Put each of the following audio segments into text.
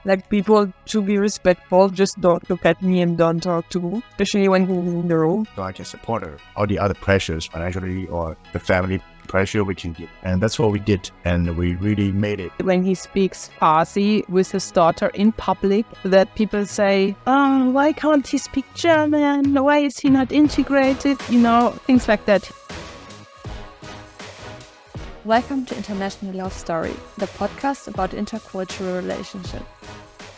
Like, people should be respectful, just don't look at me and don't talk to me, especially when he's in the room. So I can support her. All the other pressures, financially or the family pressure we can get. And that's what we did. And we really made it. When he speaks Farsi with his daughter in public, that people say, oh, why can't he speak German? Why is he not integrated? Things like that. Welcome to International Love Story, the podcast about intercultural relationships.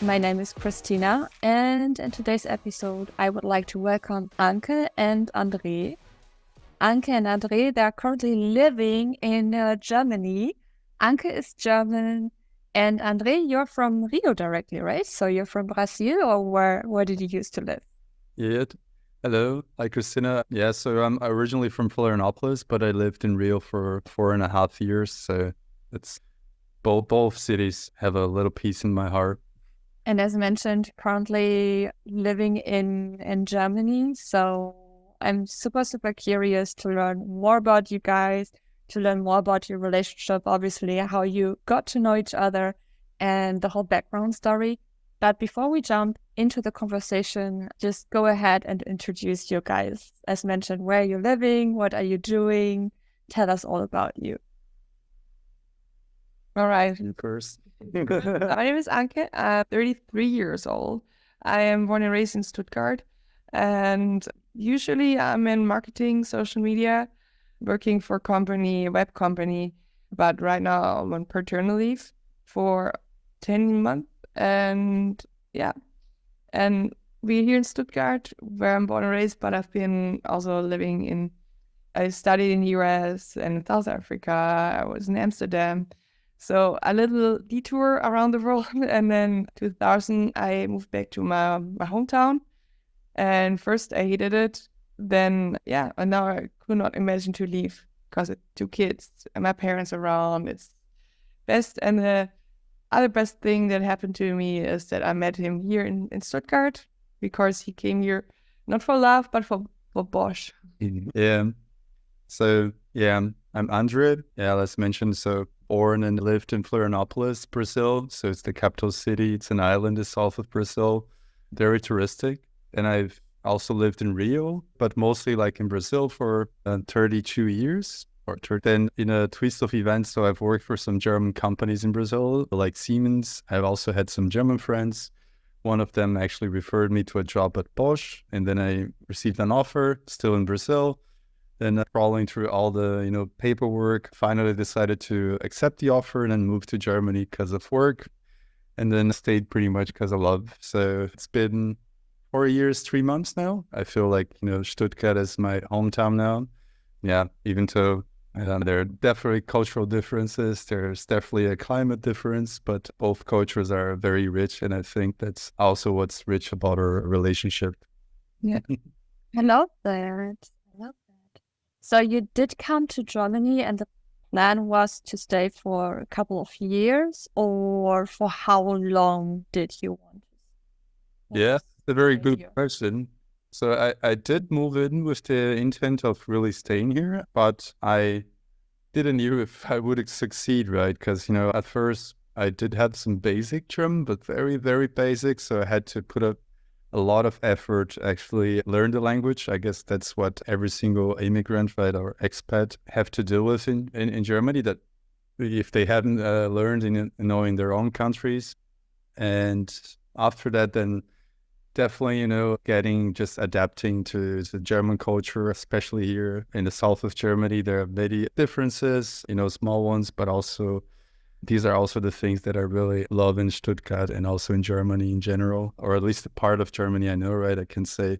My name is Christina, and in today's episode, I would like to welcome Anke and André. Anke and André, they are currently living in Germany. Anke is German, and André, you're from Rio directly, right? So you're from Brazil, or where did you used to live? Yeah. Hello. Hi, Christina. Yeah, so I'm originally from Florianopolis, but I lived in Rio for 4.5 years. So it's both cities have a little piece in my heart. And as mentioned, currently living in Germany. So I'm super curious to learn more about you guys, to learn more about your relationship, obviously, how you got to know each other and the whole background story. But before we jump into the conversation, just go ahead and introduce you guys. As mentioned, where are you living? What are you doing? Tell us all about you. All right. First. My name is Anke. I'm 33 years old. I am born and raised in Stuttgart. And usually I'm in marketing, social media, working for a web company. But right now I'm on paternal leave for 10 months. And yeah, and we're here in Stuttgart, where I'm born and raised, but I've been also I studied in the US and in South Africa. I was in Amsterdam. So a little detour around the world. And then 2000, I moved back to my hometown. And first I hated it. Then, and now I could not imagine to leave because of 2 kids and my parents around. It's best. And the other best thing that happened to me is that I met him here in Stuttgart because he came here not for love, but for Bosch. Yeah. So, I'm André. Yeah, let's mention, so born and lived in Florianopolis, Brazil. So it's the capital city. It's an island in the south of Brazil. Very touristic. And I've also lived in Rio, but mostly like in Brazil for 32 years. Then in a twist of events, so I've worked for some German companies in Brazil, like Siemens. I've also had some German friends. One of them actually referred me to a job at Bosch, and then I received an offer, still in Brazil. Then crawling through all the paperwork, finally decided to accept the offer and then move to Germany because of work, and then stayed pretty much because of love. So it's been 4 years, 3 months now. I feel like Stuttgart is my hometown now. Yeah, even though there are definitely cultural differences. There's definitely a climate difference, but both cultures are very rich. And I think that's also what's rich about our relationship. Yeah. I love that. So you did come to Germany and the plan was to stay for a couple of years, or for how long did you want to? Yeah, it's a very good question. So I did move in with the intent of really staying here, but I didn't know if I would succeed, right? Because, at first I did have some basic German, but very, very basic. So I had to put up a lot of effort to actually learn the language. I guess that's what every single immigrant, right, or expat have to deal with in Germany, that if they hadn't learned in their own countries. And after that, then definitely, adapting to the German culture, especially here in the south of Germany. There are many differences, small ones, but also these are also the things that I really love in Stuttgart and also in Germany in general, or at least the part of Germany I know, right? I can say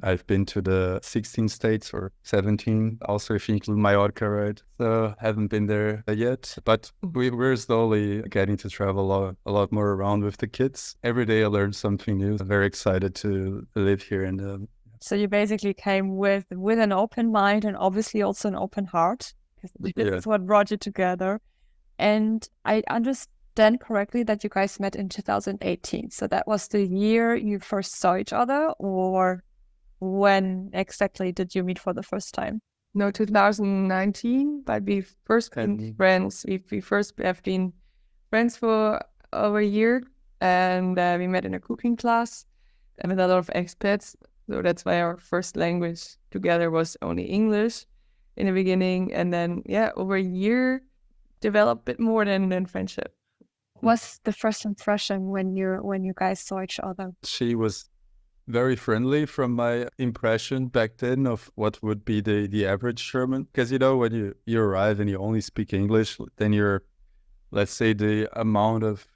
I've been to the 16 states or 17, also if you include Mallorca, right? So haven't been there yet, but we're slowly getting to travel a lot more around with the kids. Every day I learn something new. I'm very excited to live here. So you basically came with an open mind and obviously also an open heart, because this is what brought you together. And I understand correctly that you guys met in 2018. So that was the year you first saw each other, or when exactly did you meet for the first time? No, 2019, but we've first been friends. We first have been friends for over a year, and we met in a cooking class with a lot of expats. So that's why our first language together was only English in the beginning. And then, over a year, developed a bit more than friendship. What's the first impression when you guys saw each other? She was very friendly from my impression back then of what would be the average German. Because, when you arrive and you only speak English, then let's say the amount of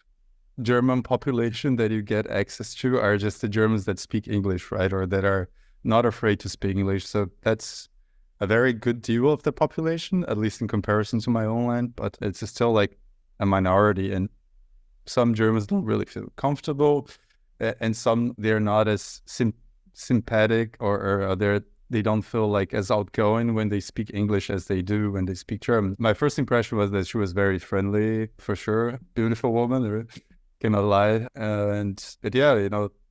German population that you get access to are just the Germans that speak English, right? Or that are not afraid to speak English. So that's a very good deal of the population, at least in comparison to my own land, but it's still like a minority. And some Germans don't really feel comfortable, and some they're not as sympathetic, or they don't feel like as outgoing when they speak English as they do when they speak German. My first impression was that she was very friendly, for sure. Beautiful woman, cannot lie.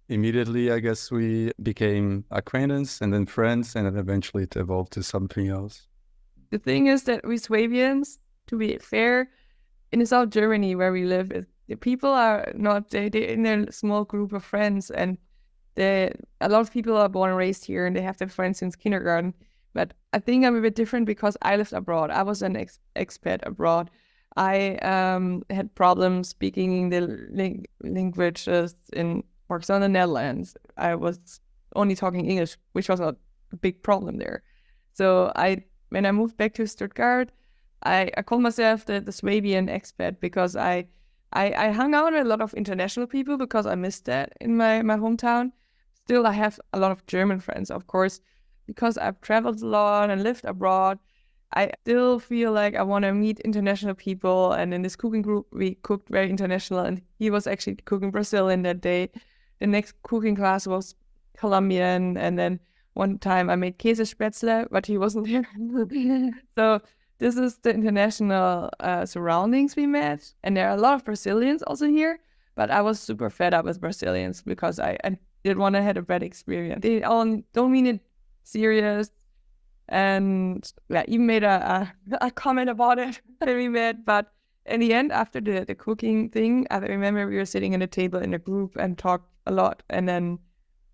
Immediately, I guess we became acquaintance and then friends, and then eventually it evolved to something else. The thing is that we Swabians, to be fair, in South Germany where we live, the people are not, they're in a small group of friends, and a lot of people are born and raised here and they have their friends since kindergarten. But I think I'm a bit different because I lived abroad. I was an expat abroad. I had problems speaking the languages in, for example, the Netherlands. I was only talking English, which was not a big problem there. So when I moved back to Stuttgart, I called myself the Swabian expat because I hung out with a lot of international people because I missed that in my hometown. Still, I have a lot of German friends, of course, because I've traveled a lot and lived abroad. I still feel like I want to meet international people. And in this cooking group, we cooked very international. And he was actually cooking Brazilian that day. The next cooking class was Colombian. And then one time I made Käsespätzle, but he wasn't there. So this is the international surroundings we met. And there are a lot of Brazilians also here. But I was super fed up with Brazilians because I didn't want to have a bad experience. They all don't mean it serious. And even made a comment about it that we met. But in the end, after the cooking thing, I remember we were sitting at a table in a group and talked a lot. And then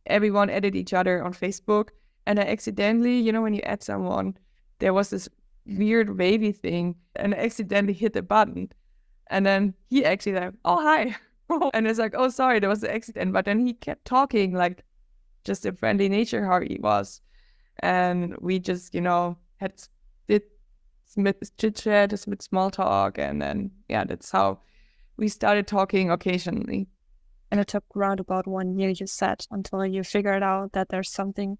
everyone added each other on Facebook. And I accidentally, when you add someone, there was this weird wavy thing. And I accidentally hit the button. And then he actually like, oh, hi. And it's like, oh, sorry, there was an accident. But then he kept talking like just a friendly nature how he was. And we just, did chit-chat, with small talk. And then, that's how we started talking occasionally. And it took around about 1 year, you said, until you figured out that there's something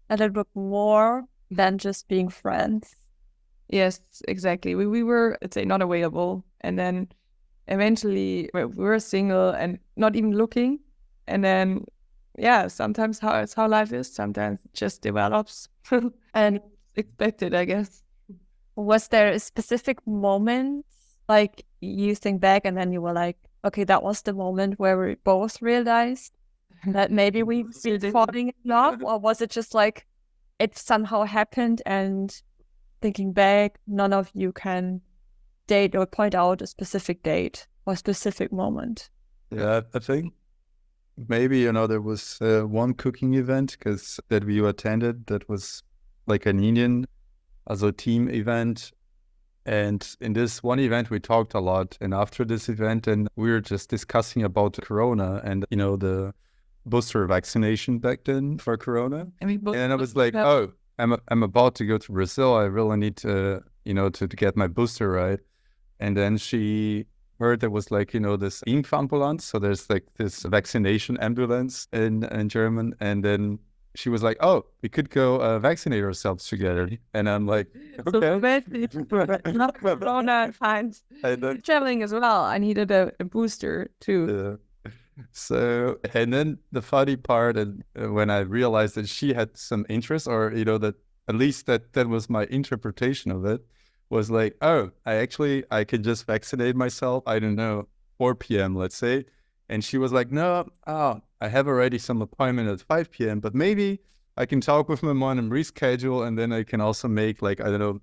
a little bit more than just being friends. Yes, exactly. We were, let's say, not available. And then eventually we were single and not even looking. And then sometimes it's how life is. Sometimes it just develops and expected, I guess. Was there a specific moment, like you think back and then you were like, okay, that was the moment where we both realized that maybe we feel falling in love? Or was it just like it somehow happened and thinking back, none of you can date or point out a specific date or specific moment? Yeah, I think maybe, there was one cooking event that we attended that was like an Indian, as a team event. And in this one event, we talked a lot. And after this event, and we were just discussing about Corona and, the booster vaccination back then for Corona. And I was like, oh, I'm about to go to Brazil. I really need to, to get my booster, right? And then she heard there was like, this Impfambulance. So there's like this vaccination ambulance in German. And then she was like, oh, we could go vaccinate ourselves together. And I'm like, okay. Not Corona times. Traveling as well. I needed a booster too. So, and then the funny part, and when I realized that she had some interest, or, that at least that was my interpretation of it, was like, oh, I could just vaccinate myself, I don't know, 4 p.m., let's say. And she was like, no, I have already some appointment at 5 p.m., but maybe I can talk with my mom and reschedule, and then I can also make like, I don't know,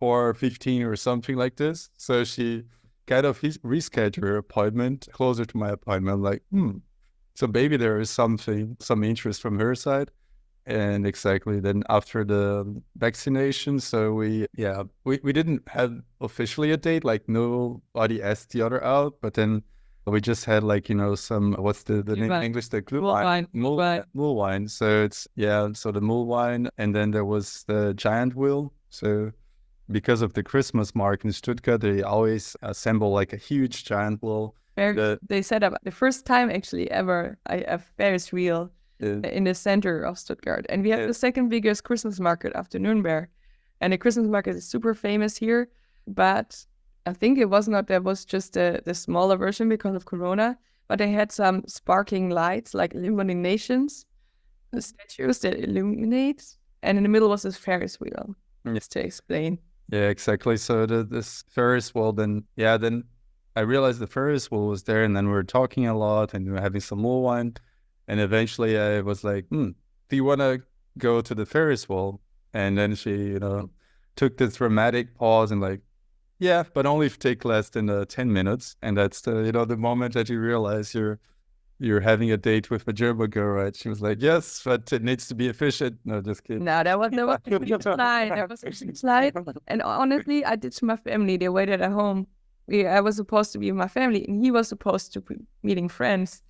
4:15 or something like this. So she kind of reschedule her appointment closer to my appointment. I'm like, so maybe there is some interest from her side. And exactly then after the vaccination, so we didn't have officially a date, like nobody asked the other out, but then we just had like, some, what's the name in English? The mule wine. So it's, so the mule wine. And then there was the giant wheel. So because of the Christmas market in Stuttgart, they always assemble like a huge giant wheel. They set up the first time actually ever a Ferris wheel in the center of Stuttgart. And we have the second biggest Christmas market after Nuremberg. And the Christmas market is super famous here. But I think it was not, that was just the smaller version because of Corona. But they had some sparkling lights, like illuminations, the statues that illuminate. And in the middle was this Ferris wheel, just to explain. Yeah, exactly. So this Ferris wheel, then I realized the Ferris wheel was there, and then we were talking a lot, and we were having some more wine. And eventually I was like, do you want to go to the Ferris wheel? And then she, took this dramatic pause and like, yeah, but only if take less than 10 minutes. And that's the moment that you realize you're having a date with a German girl, right? She was like, yes, but it needs to be efficient. No, just kidding. No, that was slide. That was a slide. And honestly, I did to my family. They waited at home. I was supposed to be with my family, and he was supposed to be meeting friends,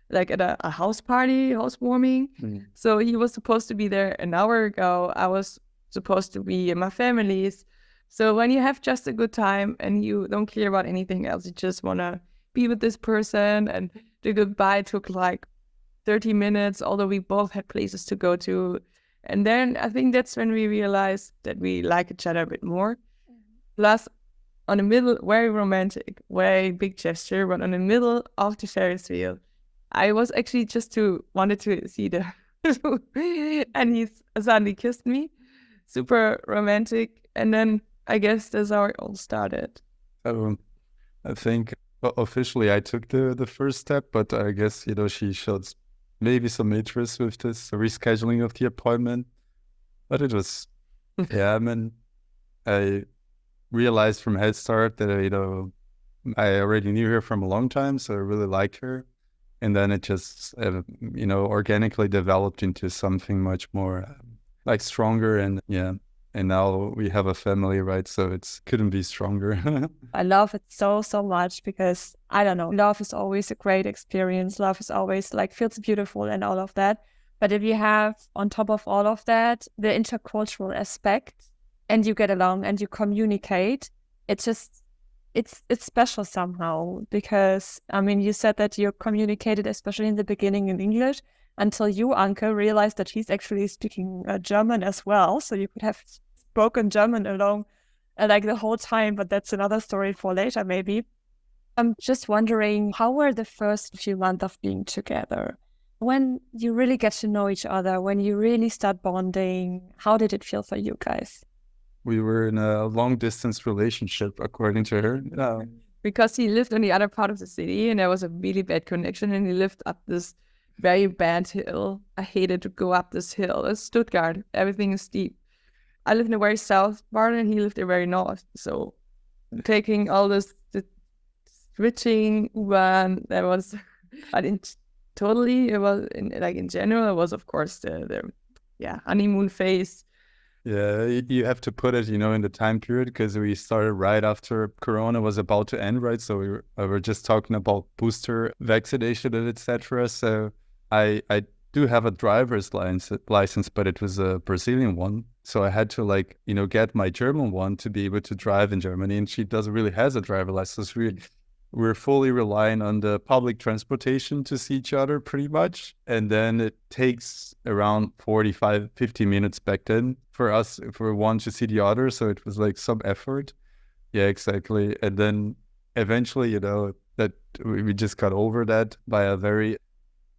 like at a housewarming. So he was supposed to be there an hour ago. I was supposed to be in my family's. So when you have just a good time and you don't care about anything else, you just want to be with this person, and the goodbye took like 30 minutes, although we both had places to go to. And then I think that's when we realized that we like each other a bit more. Plus, on the middle, very romantic, very big gesture, but on the middle of the Ferris wheel, I was actually wanted to see the and he suddenly kissed me. Super romantic. And then I guess that's how it all started. I think officially I took the first step, but I guess, she showed maybe some interest with this rescheduling of the appointment. But it was, I realized from head start that, I already knew her from a long time, so I really liked her. And then it just, organically developed into something much more like stronger. And now we have a family, right? So it couldn't be stronger. I love it so much because, I don't know, love is always a great experience. Love is always like feels beautiful and all of that. But if you have on top of all of that, the intercultural aspect, and you get along and you communicate, it's special somehow, because, you said that you communicated, especially in the beginning, in English, until you, Anke, realized that he's actually speaking German as well. So you could have spoken German along like the whole time, but that's another story for later, maybe. I'm just wondering, how were the first few months of being together? When you really get to know each other, when you really start bonding, how did it feel for you guys? We were in a long-distance relationship, according to her. Because he lived on the other part of the city, and there was a really bad connection, and he lived up this very bad hill. I hated to go up this hill. It's Stuttgart. Everything is steep. I live in the very south part, and he lived in the very north. So taking all this, the switching, that was, I didn't totally, it was, in general, it was, of course, the honeymoon phase. Yeah, you have to put it, in the time period, because we started right after Corona was about to end, right? So we were just talking about booster vaccination and etc. So I do have a driver's license, but it was a Brazilian one. So I had to get my German one to be able to drive in Germany. And she doesn't really has a driver's license. We're fully relying on the public transportation to see each other pretty much. And then it takes around 45, 50 minutes back then for us, for one to see the other. So it was like some effort. Yeah, exactly. And then eventually, that we just got over that by a very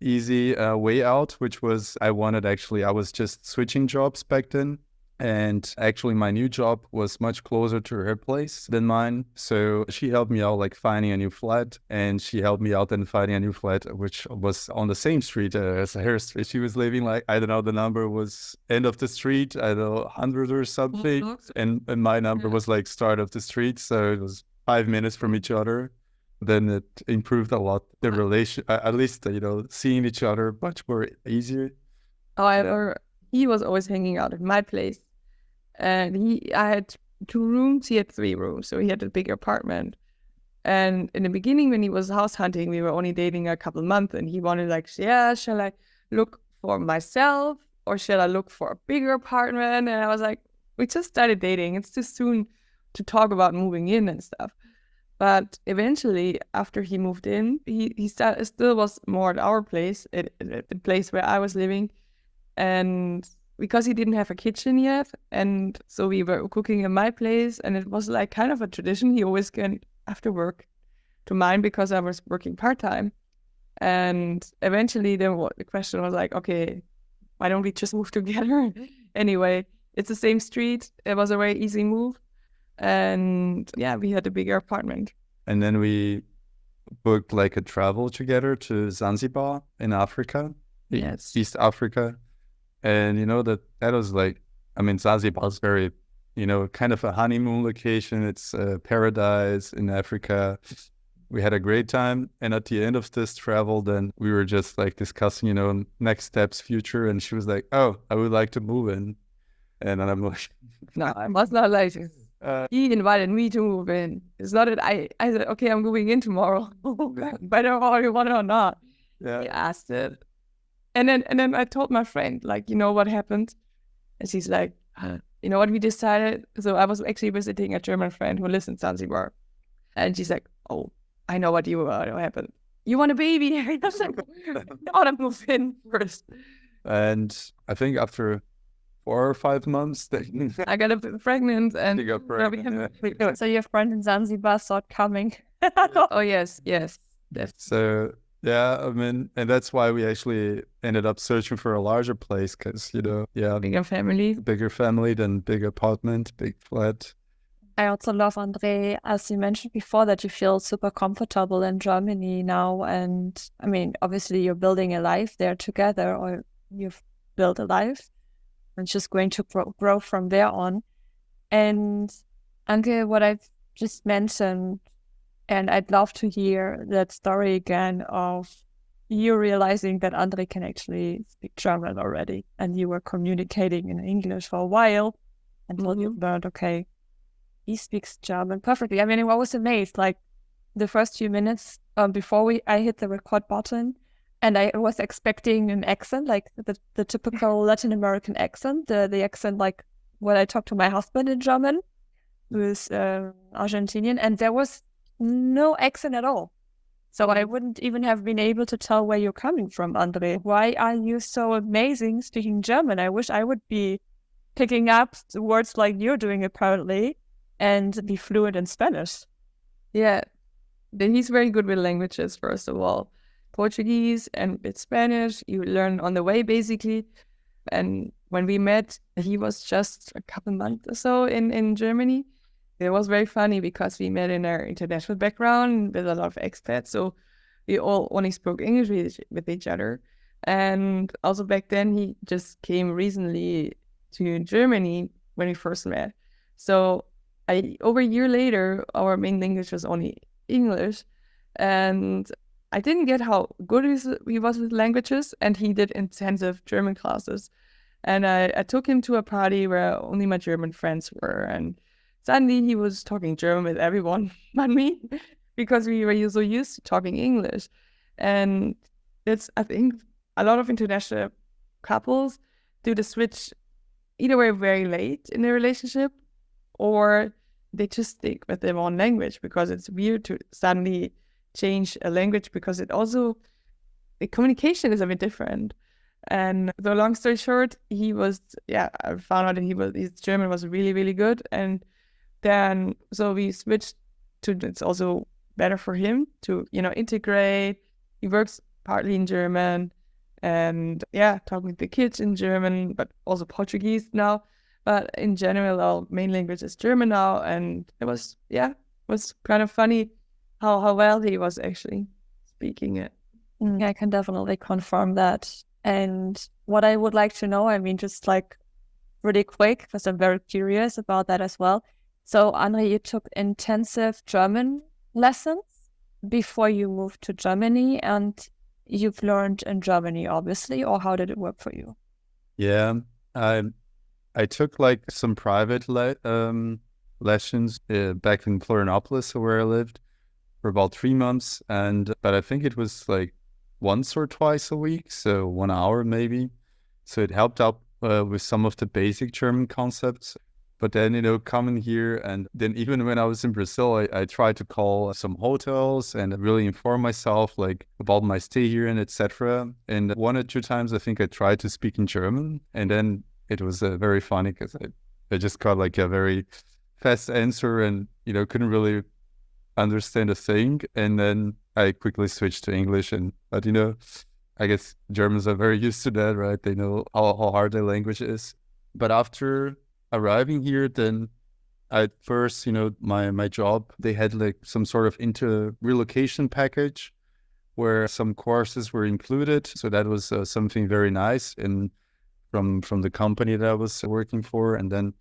easy way out, which was I was just switching jobs back then. And actually, my new job was much closer to her place than mine. So she helped me out, finding a new flat. And she helped me out in finding a new flat, which was on the same street as her street. She was living, I don't know, the number was end of the street, I don't know, 100 or something. And my number was start of the street. So it was 5 minutes from each other, then it improved a lot. The relation, at least, seeing each other much more easier. However, he was always hanging out at my place. And I had 2 rooms, he had 3 rooms. So he had a bigger apartment. And in the beginning, when he was house hunting, we were only dating a couple months. And he wanted like, yeah, shall I look for myself or shall I look for a bigger apartment? And I was like, we just started dating. It's too soon to talk about moving in and stuff. But eventually, after he moved in, he still was more at our place, at the place where I was living. And because he didn't have a kitchen yet, and so we were cooking in my place, and it was like kind of a tradition. He always came after work to mine because I was working part-time. And eventually the question was like, okay, why don't we just move together? Anyway, it's the same street. It was a very easy move. And yeah, we had a bigger apartment. And then we booked like a travel together to Zanzibar in Africa, Yes. East Africa. And that was like, Zanzibar is very, kind of a honeymoon location. It's a paradise in Africa. We had a great time. And at the end of this travel, then we were just like discussing, next steps, future. And she was like, oh, I would like to move in. And then I'm like, no, I was not like, he invited me to move in. It's not that I said, okay, I'm moving in tomorrow, whether you want it or not. Yeah. He asked it. And then I told my friend, like, what happened? And she's like, you know what we decided? So I was actually visiting a German friend who lives in Zanzibar. And she's like, oh, I know what happened. You want a baby? I was like, I want to move in first. And I think after 4 or 5 months, I got pregnant, and you got pregnant. So your friend in Zanzibar saw it coming. Oh yes. So yeah, and that's why we actually ended up searching for a larger place because Bigger family than big apartment, big flat. I also love, André, as you mentioned before, that you feel super comfortable in Germany now. And obviously you're building a life there together, or you've built a life. And just going to grow from there on. And Anke, what I've just mentioned, and I'd love to hear that story again of you realizing that André can actually speak German already, and you were communicating in English for a while until you learned, okay, he speaks German perfectly. I was amazed, like the first few minutes before I hit the record button. And I was expecting an accent, like the typical Latin American accent, the accent like when I talked to my husband in German, who is Argentinian, and there was no accent at all. So I wouldn't even have been able to tell where you're coming from, André. Why are you so amazing speaking German? I wish I would be picking up words like you're doing apparently and be fluent in Spanish. Yeah, then he's very good with languages, first of all. Portuguese and bit Spanish, you learn on the way basically. And when we met, he was just a couple months or so in Germany. It was very funny because we met in our international background with a lot of expats. So we all only spoke English with each other. And also back then, he just came recently to Germany when we first met. So over a year later, our main language was only English. And I didn't get how good he was with languages, and he did intensive German classes. And I took him to a party where only my German friends were, and suddenly he was talking German with everyone but me, because we were so used to talking English. And I think, a lot of international couples do the switch either way very late in their relationship, or they just stick with their own language because it's weird to suddenly change a language, because it also, the communication is a bit different. And so long story short, I found out that his German was really, really good. And then, so we switched to, it's also better for him to, integrate. He works partly in German and talking with the kids in German, but also Portuguese now. But in general, our main language is German now. And it was kind of funny how well he was actually speaking it. I can definitely confirm that. And what I would like to know, just like really quick, because I'm very curious about that as well. So, André, you took intensive German lessons before you moved to Germany, and you've learned in Germany, obviously, or how did it work for you? Yeah, I took like some private lessons back in Florianopolis, where I lived, for about 3 months, but I think it was like once or twice a week, so 1 hour maybe. So it helped out with some of the basic German concepts. But then, coming here, and then even when I was in Brazil, I tried to call some hotels and really inform myself like about my stay here and etc. And 1 or 2 times, I think I tried to speak in German, and then it was very funny because I just got like a very fast answer and couldn't really understand a thing. And then I quickly switched to English, but I guess Germans are very used to that, right? They know how hard their language is. But after arriving here, then at first, my job, they had like some sort of relocation package where some courses were included. So that was something very nice from the company that I was working for. And then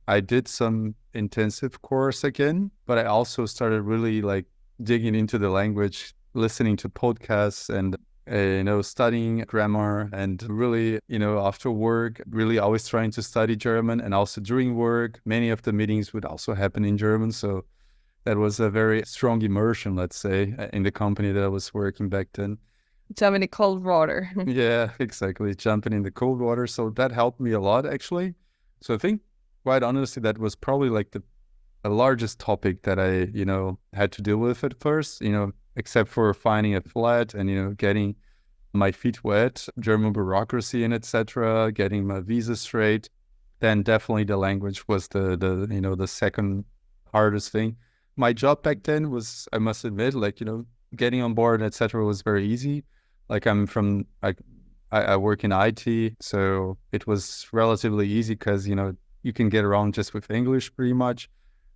I did some intensive course again, but I also started really like digging into the language, listening to podcasts and studying grammar, and really, after work, really always trying to study German. And also during work, many of the meetings would also happen in German. So that was a very strong immersion, let's say, in the company that I was working back then. Jumping in cold water. Yeah, exactly. Jumping in the cold water. So that helped me a lot, actually. So I think, quite honestly, that was probably like the largest topic that I, had to deal with at first, except for finding a flat and, getting my feet wet, German bureaucracy and etc., getting my visa straight. Then definitely the language was the second hardest thing. My job back then was, I must admit, like, getting on board, etc., was very easy. Like I work in IT, so it was relatively easy because, you can get around just with English pretty much.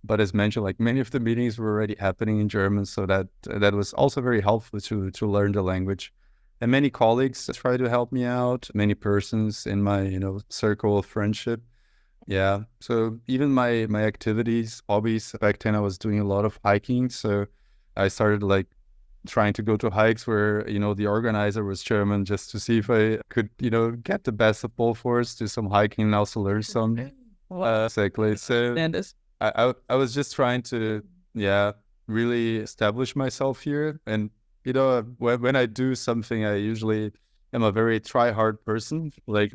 But as mentioned, like many of the meetings were already happening in German, so that was also very helpful to learn the language. And many colleagues try to help me out, many persons in my, circle of friendship. Yeah. So even my activities, hobbies, back then I was doing a lot of hiking. So I started like trying to go to hikes where, the organizer was German, just to see if I could, get the best of both worlds, do some hiking and also learn some. Exactly. So I was just trying to, really establish myself here. And, when I do something, I usually am a very try-hard person. Like,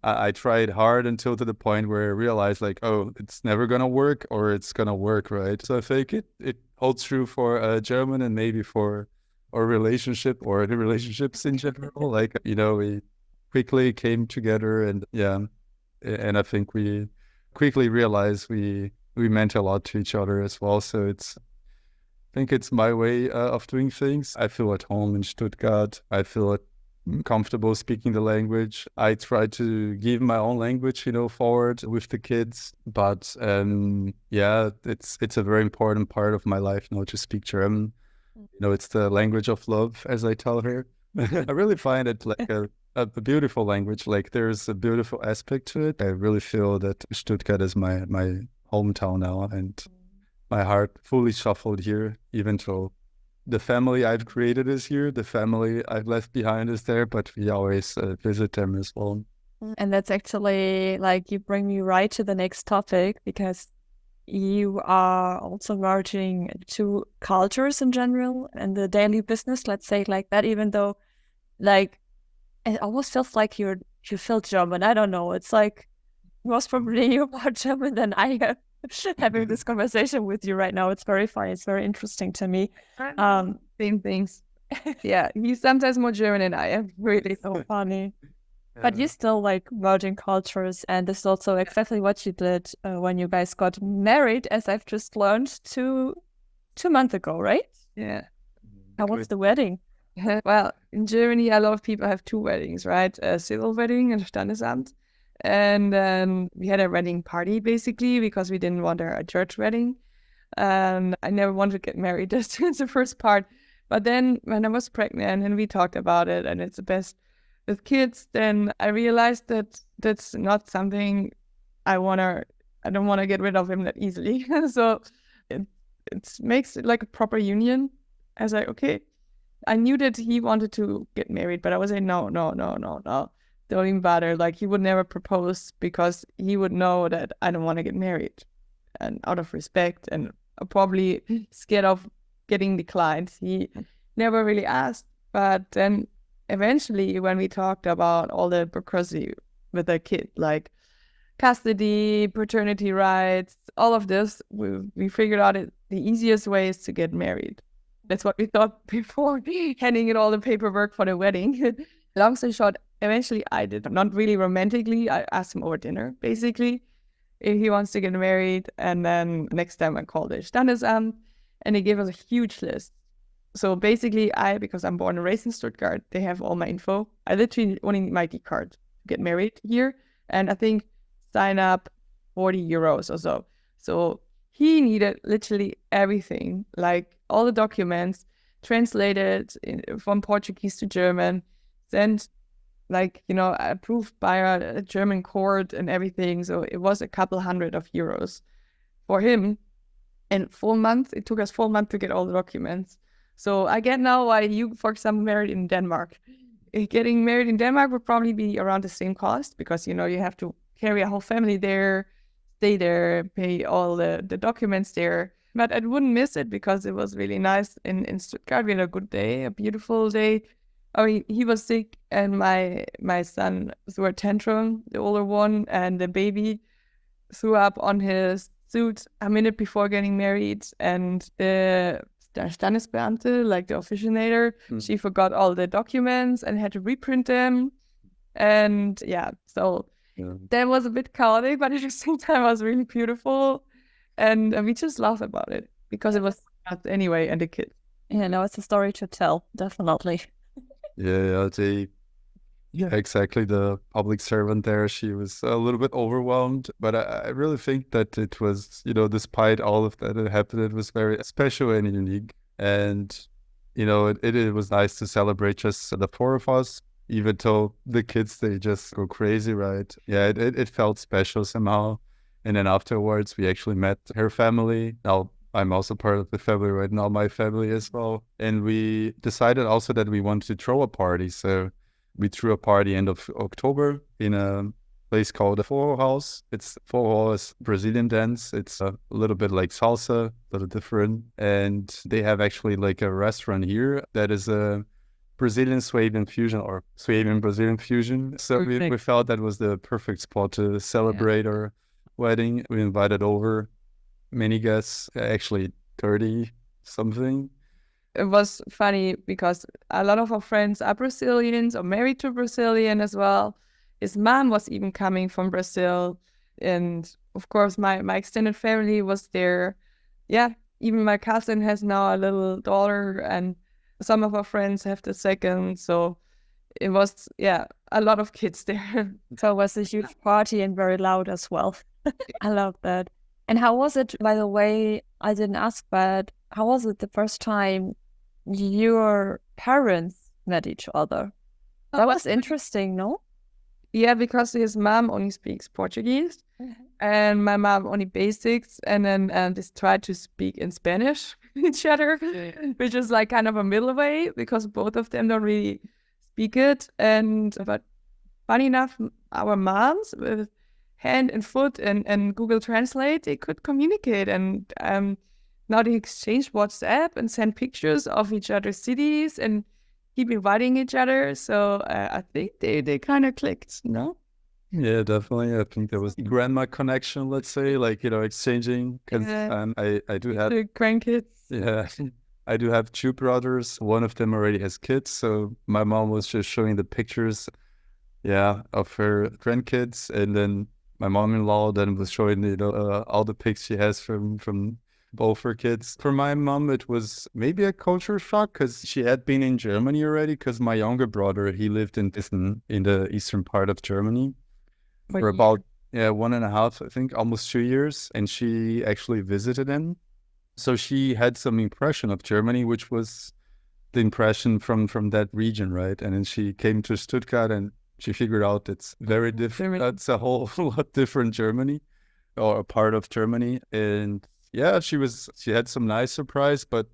I tried hard until to the point where I realized, like, oh, it's never going to work, or it's going to work, right? So I think it holds true for German and maybe for our relationship or the relationships in general. Like, we quickly came together and I think we quickly realized we meant a lot to each other as well. So I think it's my way of doing things. I feel at home in Stuttgart. I feel comfortable speaking the language. I try to give my own language, forward with the kids. But it's a very important part of my life now to speak German. It's the language of love, as I tell her. I really find it like a beautiful language. Like there's a beautiful aspect to it. I really feel that Stuttgart is my hometown now, and my heart fully shuffled here, even though the family I've created is here, the family I've left behind is there, but we always visit them as well. And that's actually like, you bring me right to the next topic, because you are also merging two cultures in general and the daily business, let's say it like that, even though like it almost feels like you feel German. I don't know. It's like most probably you're more German than I am. Having this conversation with you right now. It's very funny. It's very interesting to me. Same things. Yeah, he's sometimes more German than I am. Really. So funny. But you still like merging cultures, and this is also exactly what you did when you guys got married, as I've just learned 2 months ago, right? Yeah. How was the wedding? Well, in Germany, a lot of people have two weddings, right? A civil wedding and Standesamt. And then we had a wedding party, basically, because we didn't want a church wedding. And I never wanted to get married. That's the first part. But then when I was pregnant and we talked about it, and it's the best with kids, then I realized that that's not something I want to I don't want to get rid of him that easily. So it makes it like a proper union. I was like, okay. I knew that he wanted to get married, but I was like, no, don't even bother. Like, he would never propose because he would know that I don't want to get married, and out of respect, and probably scared of getting declined. He never really asked. But then eventually, when we talked about all the bureaucracy with the kid, like custody, paternity rights, all of this, we figured out the easiest way is to get married. That's what we thought before handing in all the paperwork for the wedding. Long story short, eventually I did, not really romantically. I asked him over dinner, basically, if he wants to get married. And then next time I called the Standesamt, and they gave us a huge list. So basically, because I'm born and raised in Stuttgart, they have all my info. I literally only need my ID card to get married here. And I think sign up 40 euros or so. So he needed literally everything, like all the documents translated from Portuguese to German, sent approved by a German court and everything. So it was a couple hundred of euros for him. And it took us 4 months to get all the documents. So I get now why you, for example, married in Denmark. Getting married in Denmark would probably be around the same cost because, you have to carry a whole family there, stay there, pay all the documents there. But I wouldn't miss it because it was really nice in Stuttgart. We had a good day, a beautiful day. Oh, he was sick, and my son threw a tantrum, the older one, and the baby threw up on his suit a minute before getting married. And the Standesbeamte, like the officiator, she forgot all the documents and had to reprint them. And so that was a bit chaotic, but at the same time, it was really beautiful. And we just laughed about it because it was us anyway, and the kids. Yeah, no, it's a story to tell, definitely. Yeah, exactly. The public servant there, she was a little bit overwhelmed, but I really think that it was, despite all of that it happened, it was very special and unique. And, it was nice to celebrate just the four of us, even though the kids, they just go crazy, right? Yeah, it felt special somehow. And then afterwards, we actually met her family. Now, I'm also part of the family right now, my family as well. And we decided also that we wanted to throw a party. So we threw a party end of October in a place called the Forró House. Forró is Brazilian dance. It's a little bit like salsa, a little different. And they have actually like a restaurant here that is a Brazilian Swabian fusion or Swabian Brazilian fusion. So we felt that was the perfect spot to celebrate our wedding. We invited over many guests, actually 30 something. It was funny because a lot of our friends are Brazilians or married to a Brazilian as well. His mom was even coming from Brazil. And of course, my extended family was there. Yeah, even my cousin has now a little daughter, and some of our friends have the second. So it was, a lot of kids there. So it was a huge party and very loud as well. I love that. And how was it, by the way, I didn't ask, but how was it the first time your parents met each other? That was interesting, no? Yeah, because his mom only speaks Portuguese, and my mom only basics, and then just tried to speak in Spanish with each other, which is like kind of a middle way because both of them don't really speak it. But funny enough, our moms with hand and foot and Google Translate, they could communicate, and now they exchange WhatsApp and send pictures of each other's cities and keep inviting each other. So I think they kind of clicked, no? Yeah, definitely. I think there was grandma connection, let's say, like, exchanging. Cause, I do have the grandkids. Yeah, I do have two brothers. One of them already has kids. So my mom was just showing the pictures, of her grandkids. And then my mom-in-law then was showing, all the pics she has from both her kids. For my mom, it was maybe a culture shock because she had been in Germany already. Because my younger brother, he lived in the eastern part of Germany for about 1.5, I think, almost 2 years. And she actually visited him. So she had some impression of Germany, which was the impression from that region, right? And then she came to Stuttgart and she figured out it's very different. That's a whole lot different Germany. or a part of Germany. And yeah, she had some nice surprise, but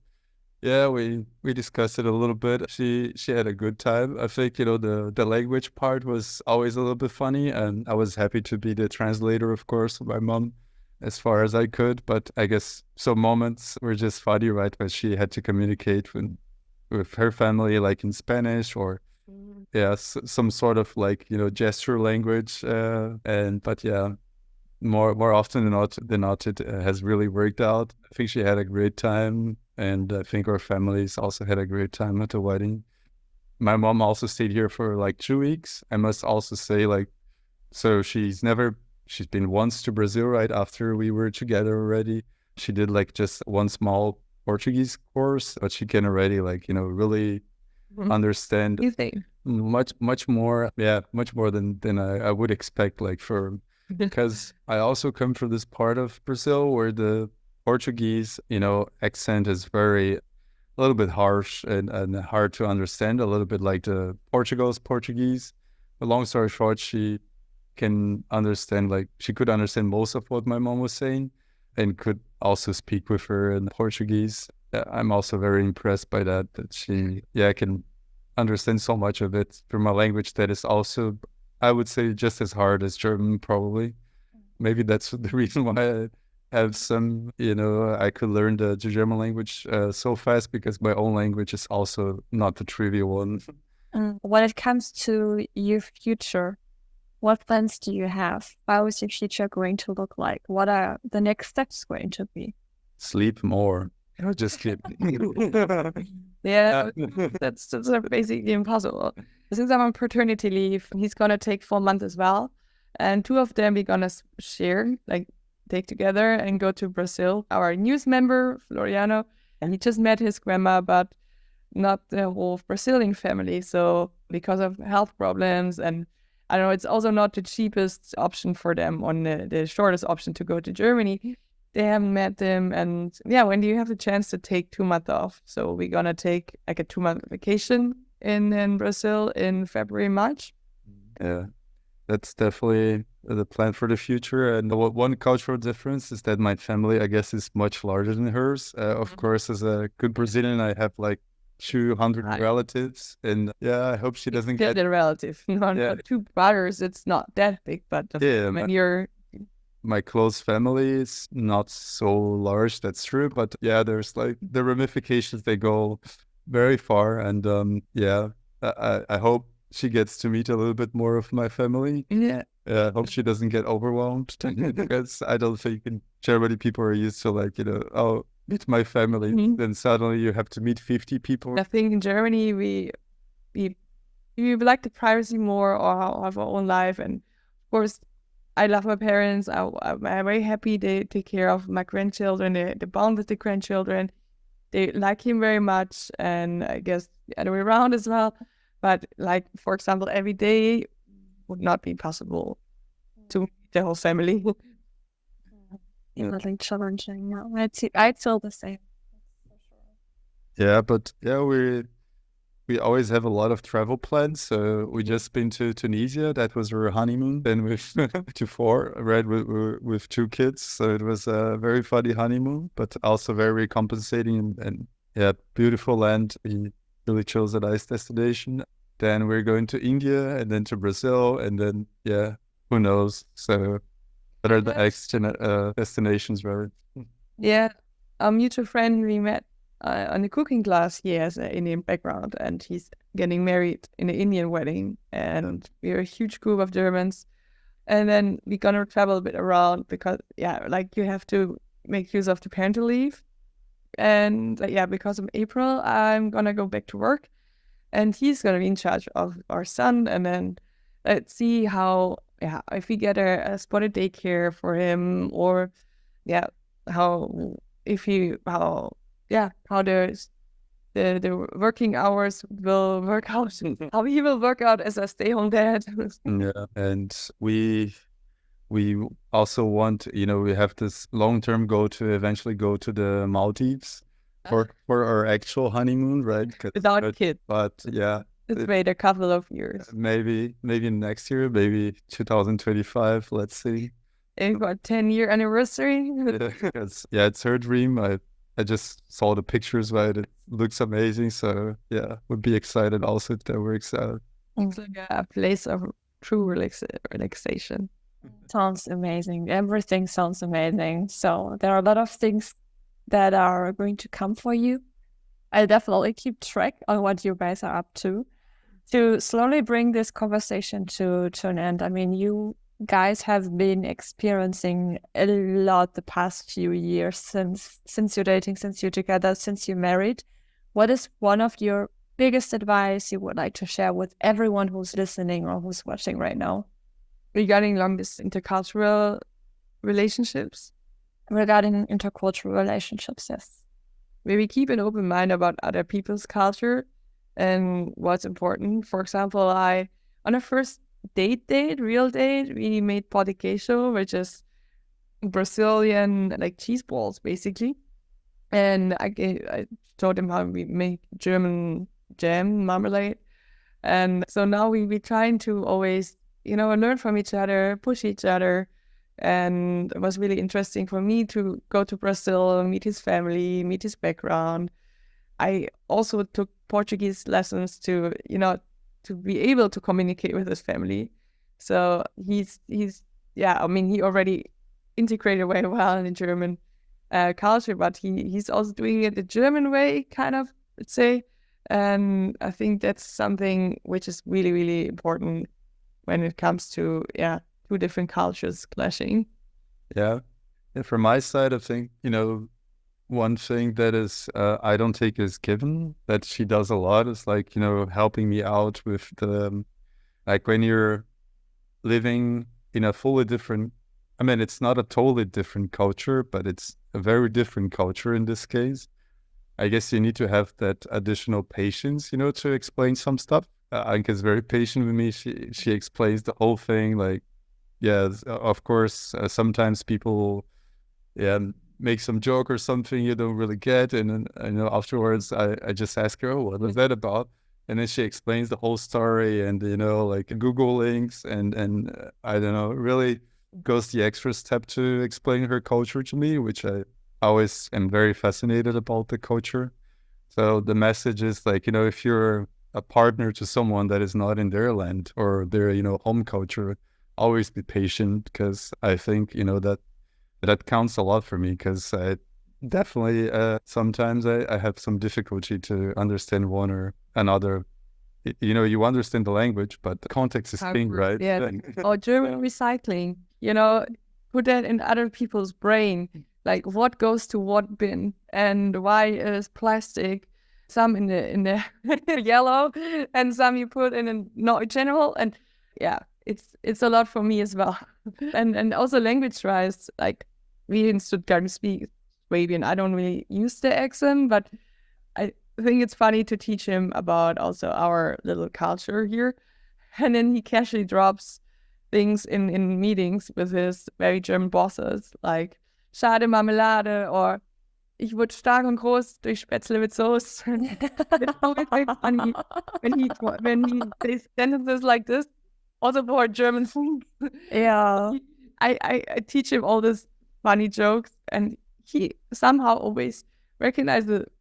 yeah, we discussed it a little bit. She had a good time. I think, the language part was always a little bit funny, and I was happy to be the translator, of course, for my mom as far as I could. But I guess some moments were just funny, right? When she had to communicate with her family, like in Spanish or yeah, some sort of like, gesture language. But yeah, more often than not, it has really worked out. I think she had a great time, and I think our families also had a great time at the wedding. My mom also stayed here for like 2 weeks. I must also say, like, so she's been once to Brazil right after we were together already. She did like just one small Portuguese course, but she can already like, really understand You think? much more, much more than I would expect, like because I also come from this part of Brazil where the Portuguese, accent is a little bit harsh and hard to understand, a little bit like the Portugal's Portuguese. But long story short, she could understand most of what my mom was saying and could also speak with her in Portuguese. I'm also very impressed by that she, can understand so much of it from a language that is also, I would say, just as hard as German, probably. Maybe that's the reason why I have some, I could learn the German language so fast, because my own language is also not the trivial one. When it comes to your future, what plans do you have? How is your future going to look like? What are the next steps going to be? Sleep more. Just kidding. Yeah, that's basically impossible. Since I'm on paternity leave, he's gonna take 4 months as well, and 2 of them we're gonna share, like take together and go to Brazil. Our newest member, Floriano, and he just met his grandma, but not the whole Brazilian family. So because of health problems, and I don't know, it's also not the cheapest option for them, on the shortest option to go to Germany. They haven't met them, and yeah, when do you have the chance to take 2 months off? So we're gonna take like a 2-month vacation in Brazil in February, March. Yeah, that's definitely the plan for the future. And one cultural difference is that my family, I guess, is much larger than hers. Of course, as a good Brazilian, I have like 200 relatives, and yeah, I hope she doesn't get a relative. Not 2 brothers. It's not that big, but when you're my close family is not so large, that's true. But yeah, there's like the ramifications, they go very far. And I hope she gets to meet a little bit more of my family. Yeah. I hope she doesn't get overwhelmed, because I don't think in Germany people are used to like, meet my family. Then suddenly you have to meet 50 people. I think in Germany we like the privacy more, or have our own life. And of course, I love my parents. I'm very happy they take care of my grandchildren. They bond with the grandchildren. They like him very much, and I guess the other way around as well. But like, for example, every day would not be possible to meet the whole family. Really challenging. Yeah, I'd feel the same. Yeah, but yeah, we always have a lot of travel plans. So we just been to Tunisia. That was our honeymoon. Then with to 4, right, with 2 kids. So it was a very funny honeymoon, but also very compensating, and yeah, beautiful land. We really chose a nice destination. Then we're going to India, and then to Brazil, and then yeah, who knows? So what are the next destinations, right? Yeah, a mutual friend we met on the cooking class. He has an Indian background, and he's getting married in an Indian wedding. And we're a huge group of Germans. And then we're gonna travel a bit around, because like you have to make use of the parental leave. And because of April, I'm gonna go back to work, and he's gonna be in charge of our son. And then let's see how if we get a spotted daycare for him, or how the working hours will work out, how he will work out as a stay-home dad. Yeah, and we also want, we have this long-term goal to eventually go to the Maldives for our actual honeymoon, right? Without kids. But yeah, it's wait a couple of years. Maybe next year, maybe 2025. Let's see. It got 10-year anniversary. It's her dream. I just saw the pictures, right? It looks amazing. So yeah, would be excited also if that works out. It's like a place of true relaxation. Sounds amazing. Everything sounds amazing. So there are a lot of things that are going to come for you. I'll definitely keep track on what you guys are up to slowly bring this conversation to an end. I mean, you guys have been experiencing a lot the past few years since you're dating, since you're together, since you're married. What is one of your biggest advice you would like to share with everyone who's listening or who's watching right now? Regarding long-distance intercultural relationships? Regarding intercultural relationships, yes. Maybe keep an open mind about other people's culture and what's important. For example, on a first real date, we made pão de queijo, which is Brazilian like cheese balls, basically. And I told him how we make German jam marmalade. And so now we trying to always, learn from each other, push each other. And it was really interesting for me to go to Brazil, meet his family, meet his background. I also took Portuguese lessons to be able to communicate with his family. So he already integrated very well in the German culture, but he's also doing it the German way, kind of, let's say. And I think that's something which is really, really important when it comes to, two different cultures clashing. Yeah. And from my side, I think, one thing that is I don't take as given that she does a lot is like, helping me out with the, like when you're living in a fully different, I mean, it's not a totally different culture, but it's a very different culture in this case. I guess you need to have that additional patience, to explain some stuff. Anke is very patient with me. She explains the whole thing. Like, yeah, of course, sometimes people, make some joke or something you don't really get, and then afterwards I just ask her, what was that about? And then she explains the whole story, and like Google links, and I don't know, really goes the extra step to explain her culture to me, which I always am very fascinated about the culture. So the message is like, if you're a partner to someone that is not in their land or their home culture, always be patient, because I think that counts a lot for me, because I definitely sometimes I have some difficulty to understand one or another. You understand the language, but the context is king, right? Yeah. Or German recycling, put that in other people's brain. Like what goes to what bin and why is plastic some in the yellow and some you put in a not general, and it's a lot for me as well. and also language wise, like we in Stuttgart speak Swabian. I don't really use the accent, but I think it's funny to teach him about also our little culture here. And then he casually drops things in meetings with his very German bosses, like Schade Marmelade or Ich wurde stark und groß durch Spätzle mit Soße. It's always very funny when he says sentences like this, also for German things. Yeah. I teach him all these funny jokes, and he somehow always recognizes it.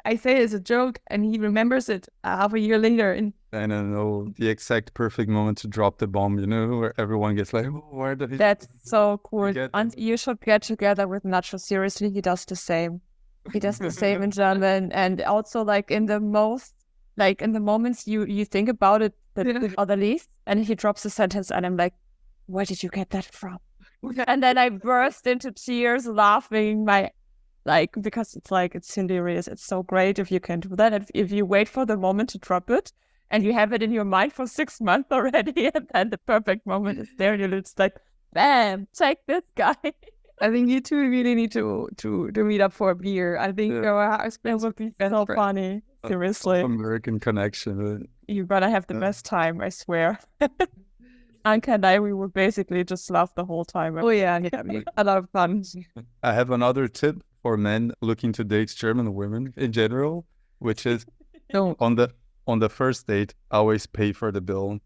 I say it's a joke, and he remembers it half a year later. And I don't know the exact perfect moment to drop the bomb, where everyone gets like, oh, where did he... That's so cool. And you should get together with Nacho. Seriously, he does the same. He does the same in German. And also like in the moments you think about it or the least, and he drops a sentence and I'm like, where did you get that from? And then I burst into tears laughing because it's hilarious. It's so great if you can do that. If you wait for the moment to drop it and you have it in your mind for 6 months already, and then the perfect moment is there, you're just like, bam, take this guy. I think you two really need to meet up for a beer. I think our husbands would be so funny. Seriously. American connection. You're gonna have the best time, I swear. Anke and I, we would basically just laugh the whole time. Oh yeah, a lot of fun. I have another tip for men looking to date German women in general, which is on the first date, always pay for the bill.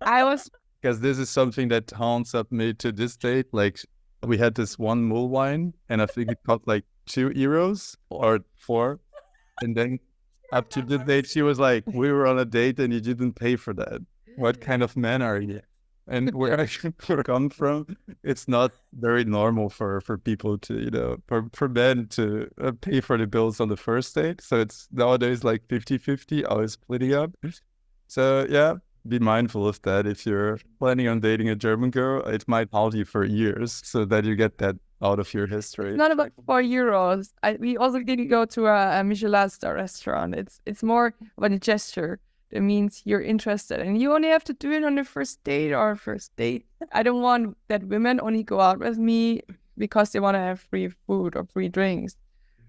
I was because this is something that haunts up me to this date. Like, we had this one mull wine, and I think it cost like €2 or 4. And then up to the date, she was like, "We were on a date and you didn't pay for that. What kind of man are you?" And where I come from, it's not very normal for people to, for men to pay for the bills on the first date. So it's nowadays like 50-50, always splitting up. So yeah, be mindful of that. If you're planning on dating a German girl, it might hold you for years so that you get that out of your history. It's not about €4. We also didn't go to a Michelin star restaurant. It's more about a gesture. That means you're interested, and you only have to do it on the first date or first date. I don't want that women only go out with me because they want to have free food or free drinks.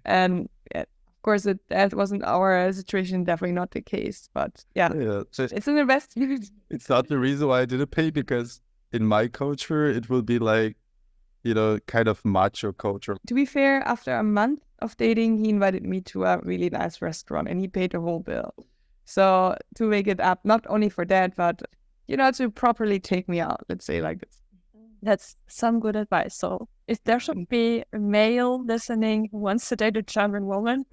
And of course, that wasn't our situation. Definitely not the case. But yeah, it's an investment. It's not the reason why I didn't pay, because in my culture, it will be like, kind of macho culture. To be fair, after a month of dating, he invited me to a really nice restaurant and he paid the whole bill. So to make it up, not only for that, but, to properly take me out, let's say like this. That's some good advice. So if there should be a male listening who wants to date a German woman,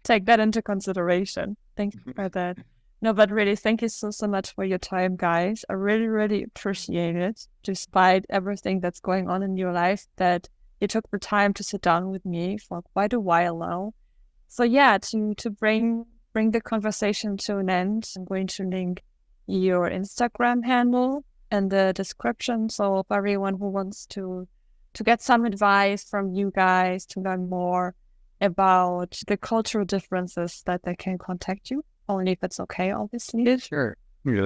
take that into consideration. Thank you for that. No, but really, thank you so much for your time, guys. I really, really appreciate it, despite everything that's going on in your life, that you took the time to sit down with me for quite a while now. So yeah, to bring the conversation to an end, I'm going to link your Instagram handle in the description. So for everyone who wants to get some advice from you guys, to learn more about the cultural differences, that they can contact you, only if it's okay, obviously. Sure.